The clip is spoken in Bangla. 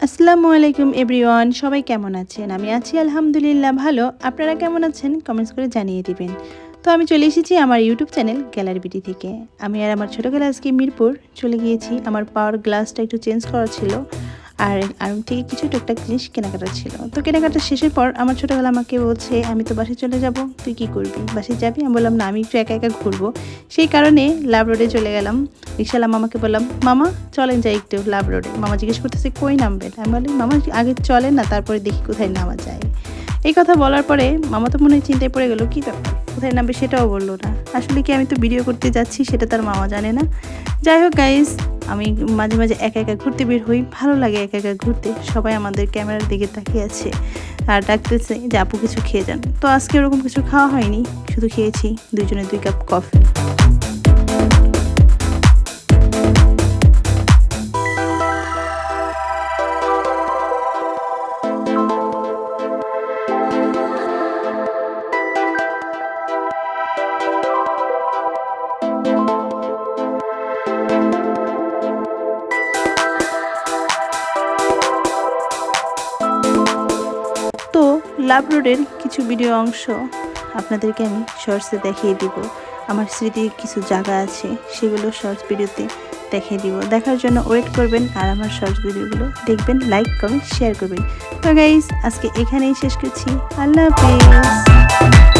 আসসালামু আলাইকুম এভরিওয়ান, সবাই কেমন আছেন? আমি আছি আলহামদুলিল্লাহ ভালো। আপনারা কেমন আছেন কমেন্টস করে জানিয়ে দিবেন। তো আমি চলে এসেছি আমার ইউটিউব চ্যানেল গ্যালারি বিডি থেকে। আমি আর আমার ছোটো খালা আজকে মিরপুর চলে গিয়েছি। আমার পাওয়ার গ্লাসটা একটু চেঞ্জ করা ছিল, আর থেকে কিছু টুকটাক জিনিস কেনাকাটা ছিল। তো কেনাকাটা শেষের পর আমার ছোটো খালা আমাকে বলছে, আমি তো বাসায় চলে যাব, তুই কি করবি, বাসায় যাবি? আমি বললাম না, আমি একটু একা একা ঘুরবো। সেই কারণে লাভ রোডে চলে গেলাম। রিক্সাওয়ালা মামাকে বললাম, মামা চলেন যাই একটু লাভ রোডে। মামা জিজ্ঞেস করতেছে কই নামবেন? আমি বলি, মামা আগে চলেন না, তারপরে দেখি কোথায় নামা যায়। এই কথা বলার পরে মামা তো মনে হয় চিন্তায় পড়ে গেল, কী ব্যাপার, কোথায় নামবে সেটাও বললো না। আসলে কি আমি তো ভিডিও করতে যাচ্ছি সেটা তার মামা জানে না। যাই হোক গাইজ, আমি মাঝে মাঝে একা একা ঘুরতে বের হই, ভালো লাগে একা একা ঘুরতে। সবাই আমাদের ক্যামেরার দিকে তাকিয়ে আছে আর ডাকতেছে যে আপু কিছু খেয়ে যান। তো আজকে ওরকম কিছু খাওয়া হয়নি, শুধু খেয়েছি দুইজনে 2 কাপ কফি। তো লাভ রোডের কিছু ভিডিও অংশ আপনাদেরকে আমি শর্টসে দেখিয়ে দিব। আমার স্মৃতির কিছু জায়গা আছে, সেগুলো শর্টস ভিডিওতে দেখিয়ে দিব। দেখার জন্য ওয়েট করবেন আর আমার শর্টস ভিডিওগুলো দেখবেন, লাইক কমেন্ট শেয়ার করবেন। তো গাইস, আজকে এখানেই শেষ করছি। আল্লাহ হাফেজ।